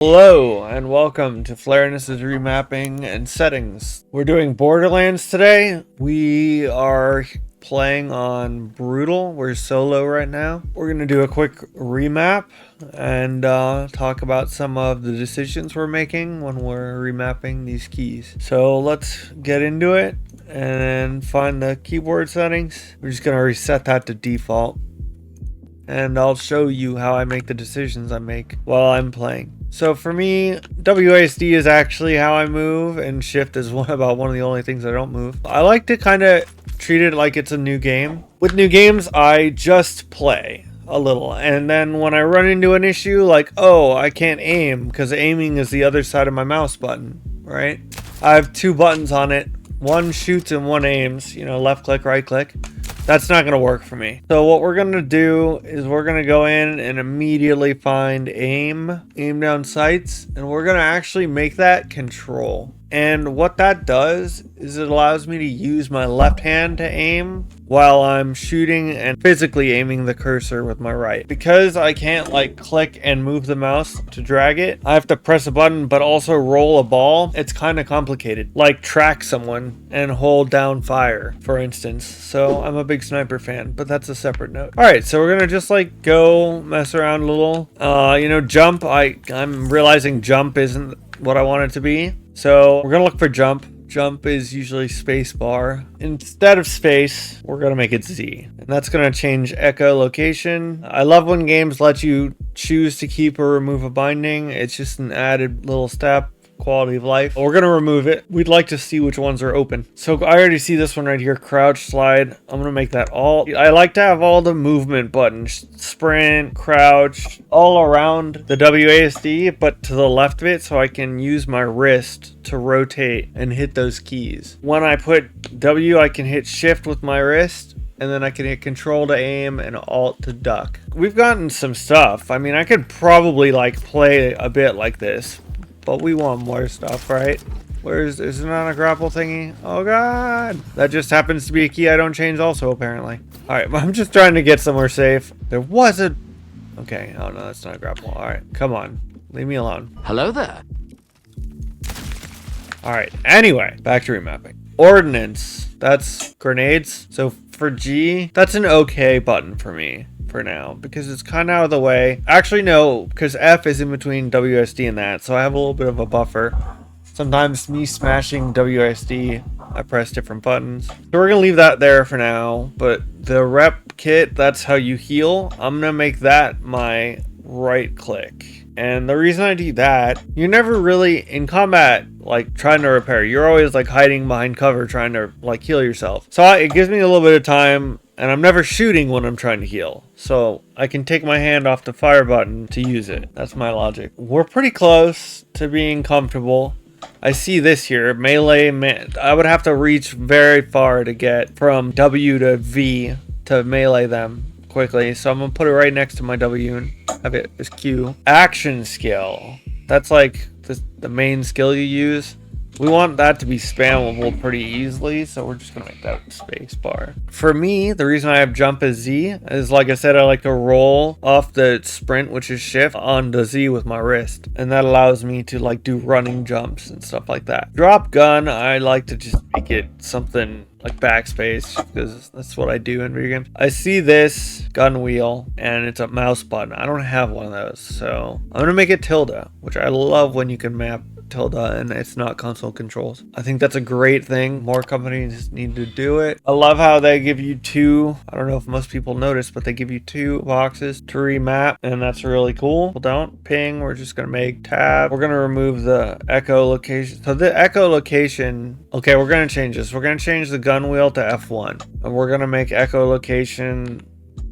Hello and welcome to Flairness's Remapping and Settings. We're doing Borderlands today. We are playing on Brutal. We're solo right now. We're going to do a quick remap and talk about some of the decisions we're making when we're remapping these keys. So let's get into it and find the keyboard settings. We're just going to reset that to default. And I'll show you how I make the decisions I make while I'm playing. So for me, WASD is actually how I move, and shift is about one of the only things I don't move. I like to kind of treat it like it's a new game. With new games, I just play a little, and then when I run into an issue like, oh, I can't aim because aiming is the other side of my mouse button, right? I have two buttons on it. One shoots and one aims, left click, right click. That's not going to work for me. So what we're going to do is we're going to go in and immediately find aim down sights, and we're going to actually make that control. And what that does is it allows me to use my left hand to aim while I'm shooting and physically aiming the cursor with my right. Because I can't click and move the mouse to drag it, I have to press a button but also roll a ball. It's kind of complicated. Like track someone and hold down fire, for instance. So I'm a big sniper fan, but that's a separate note. Alright, so we're gonna just go mess around a little. Jump, I'm realizing jump isn't what I want it to be. So we're gonna look for jump. Jump is usually space bar. Instead of space, we're gonna make it Z. And that's gonna change echolocation. I love when games let you choose to keep or remove a binding. It's just an added little step. Quality of life. We're gonna remove it. We'd like to see which ones are open. So I already see this one right here, crouch, slide. I'm gonna make that all. I like to have all the movement buttons, sprint, crouch, all around the WASD, but to the left of it, so I can use my wrist to rotate and hit those keys. When I put W, I can hit shift with my wrist, and then I can hit control to aim and alt to duck. We've gotten some stuff. I mean, I could probably play a bit like this, but we want more stuff, right? Is it not a grapple thingy? Oh god! That just happens to be a key I don't change also, apparently. Alright, I'm just trying to get somewhere safe. There was a... Okay, oh no, that's not a grapple. Alright, come on. Leave me alone. Hello there. Alright, anyway, back to remapping. Ordnance. That's grenades. So for G, that's an okay button for me for now, because it's kind of out of the way. Actually, no, because F is in between WSD and that, so I have a little bit of a buffer. Sometimes me smashing WSD, I press different buttons. So we're gonna leave that there for now, but the rep kit, that's how you heal. I'm gonna make that my right click. And the reason I do that, you're never really in combat trying to repair. You're always hiding behind cover trying to heal yourself. So it gives me a little bit of time, and I'm never shooting when I'm trying to heal. So I can take my hand off the fire button to use it. That's my logic. We're pretty close to being comfortable. I see this here, melee. I would have to reach very far to get from W to V to melee them quickly. So I'm going to put it right next to my W and have it as Q. Action skill. That's the main skill you use. We want that to be spammable pretty easily, so we're just gonna make that space bar. For me, the reason I have jump as Z is, like I said, I like to roll off the sprint, which is shift, onto Z with my wrist. And that allows me to do running jumps and stuff like that. Drop gun, I like to just make it something like backspace, because that's what I do in video games. I see this gun wheel and it's a mouse button. I don't have one of those, so I'm gonna make it tilde, which I love when you can map tilde and it's not console controls. I think that's a great thing. More companies need to do it. I love how they give you two, I don't know if most people notice, but they give you two boxes to remap, and that's really cool. Don't ping, we're just gonna make tab. We're gonna remove the echolocation. So the echolocation, okay, we're gonna change this. We're gonna change the gun wheel to F1, and we're gonna make echolocation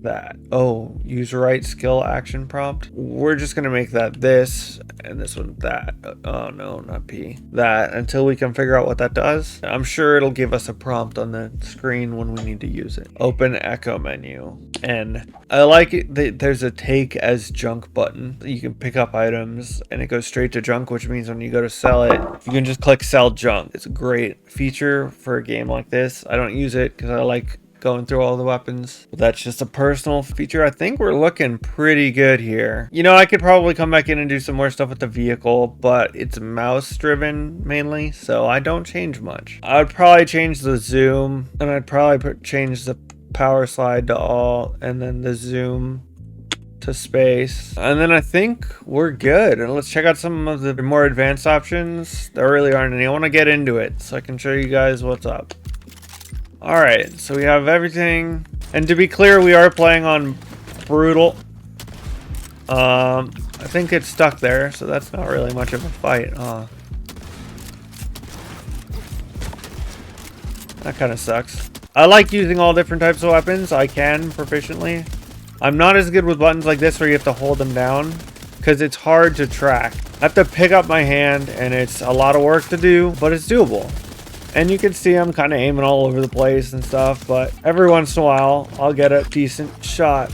that. Oh, use right skill action prompt. We're just gonna make that this, and this one that. Oh no, not P. That, until we can figure out what that does. I'm sure it'll give us a prompt on the screen when we need to use it. Open echo menu. And I like it. There's a take as junk button. You can pick up items and it goes straight to junk, which means when you go to sell it, you can just click sell junk. It's a great feature for a game like this. I don't use it because I like going through all the weapons. But that's just a personal feature. I think we're looking pretty good here. You know, I could probably come back in and do some more stuff with the vehicle, but it's mouse driven mainly, so I don't change much. I would probably change the zoom, and I'd probably change the power slide to all, and then the zoom to space, and then I think we're good. And let's check out some of the more advanced options. There really aren't any. I want to get into it so I can show you guys what's up. All right, so we have everything, and to be clear, we are playing on brutal. I think it's stuck there, so that's not really much of a fight. That kind of sucks. I like using all different types of weapons. I can proficiently. I'm not as good with buttons like this where you have to hold them down because it's hard to track. I have to pick up my hand and it's a lot of work to do, but it's doable. And you can see I'm kind of aiming all over the place and stuff, but every once in a while I'll get a decent shot.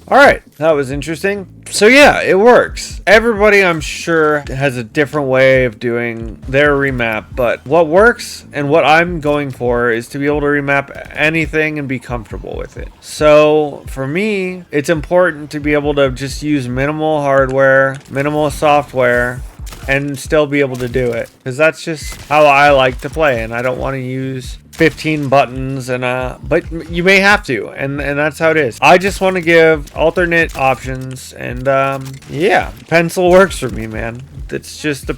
All right, that was interesting. So yeah, it works. Everybody, I'm sure, has a different way of doing their remap, but what works and what I'm going for is to be able to remap anything and be comfortable with it. So for me, it's important to be able to just use minimal hardware, minimal software, and still be able to do it, because that's just how I like to play, and I don't want to use 15 buttons and but you may have to, and that's how it is. I just want to give alternate options, and yeah, pencil works for me, man. It's just a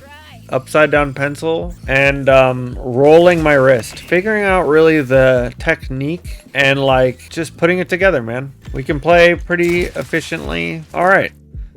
upside down pencil and rolling my wrist, figuring out really the technique and like just putting it together, man. We can play pretty efficiently. All right,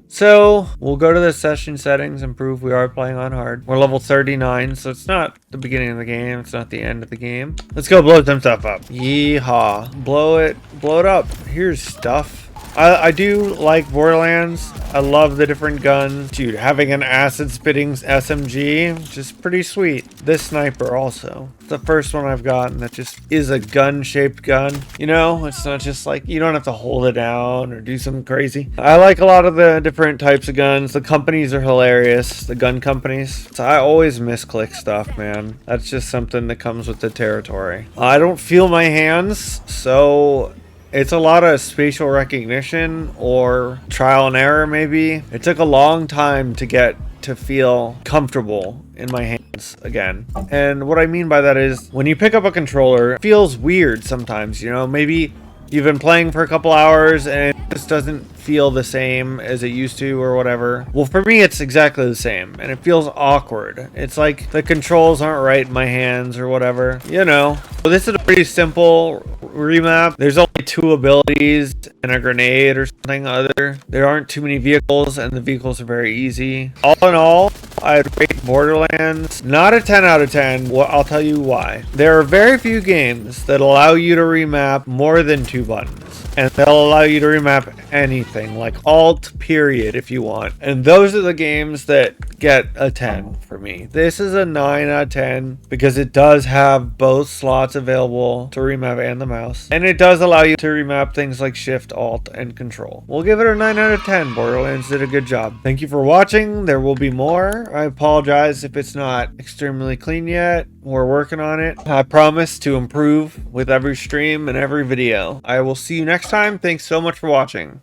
so we'll go to the session settings and prove we are playing on hard. We're level 39, so it's not the beginning of the game. It's not the end of the game. Let's go blow some stuff up. Yeehaw. Blow it up. Here's stuff. I do like Borderlands. I love the different guns. Dude, having an acid spitting SMG, just pretty sweet. This sniper also. The first one I've gotten that just is a gun-shaped gun. You know, it's not just like, you don't have to hold it down or do something crazy. I like a lot of the different types of guns. The companies are hilarious, the gun companies. So I always misclick stuff, man. That's just something that comes with the territory. I don't feel my hands, so it's a lot of spatial recognition or trial and error, maybe. It took a long time to get to feel comfortable in my hands again. And what I mean by that is when you pick up a controller, it feels weird sometimes, you know? Maybe you've been playing for a couple hours and it just doesn't feel the same as it used to or whatever. Well, for me, it's exactly the same, and it feels awkward. It's like the controls aren't right in my hands or whatever, you know. So this is a pretty simple remap. There's only 2 abilities and a grenade or something other. There aren't too many vehicles, and the vehicles are very easy. All in all, I'd rate Borderlands not a 10 out of 10. Well, I'll tell you why. There are very few games that allow you to remap more than 2 buttons, and they'll allow you to remap anything, like alt period if you want. And those are the games that get a 10 for me. This is a 9 out of 10 because it does have both slots available to remap and the mouse, and it does allow you to remap things like shift, alt, and control. We'll give it a 9 out of 10. Borderlands did a good job. Thank you for watching. There will be more. I apologize if it's not extremely clean yet. We're working on it. I promise to improve with every stream and every video. I will see you next time. Thanks so much for watching.